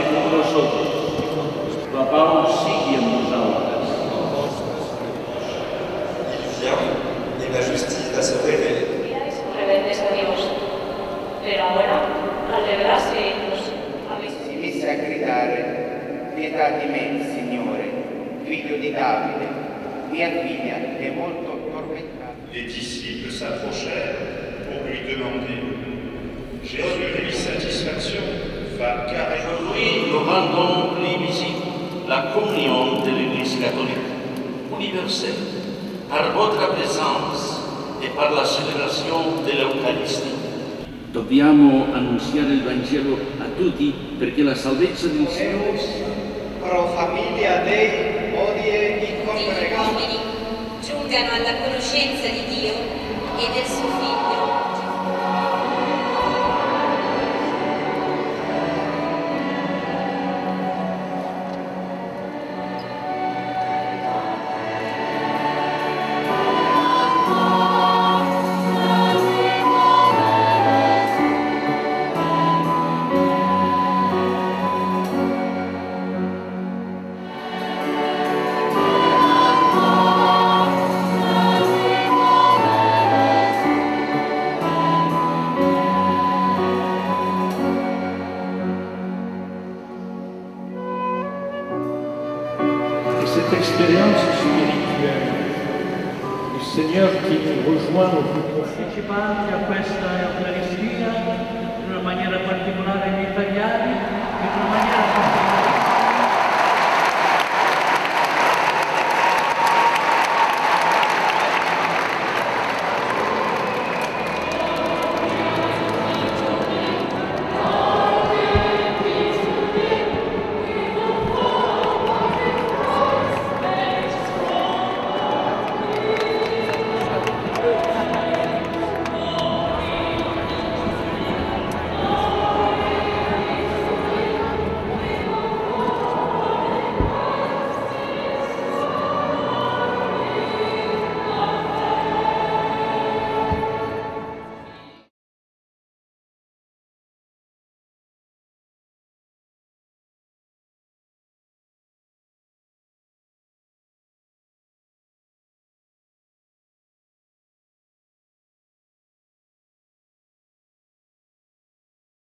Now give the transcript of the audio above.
con vosotros. Papá sigue en vosotras. Il vient et la justice va se révéler. Erais rebeldes a Dios, pero ahora, al revelarse ellos, habéis Si mise a gridare: pietà di me, Signore, figlio di Davide, mia figlia è molto tormentata. Les disciples s'approchèrent pour lui demander. Jésus vit satisfaction, va carrément. Aujourd'hui, nous rendons plus visible la communion de l'Église catholique universelle par votre présence et par la célébration de l'Eucaristie. Dobbiamo annunziare il Vangelo a tutti perché la salvezza del Signore Pro familia Dei odie i Gli congregati. uomini giungano alla conoscenza di Dio e del suo Figlio. Et cette expérience spirituelle, il Seigneur qui nous rejoint au plus profond, Partecipanti a questa Eucaristia in una maniera particolare gli italiani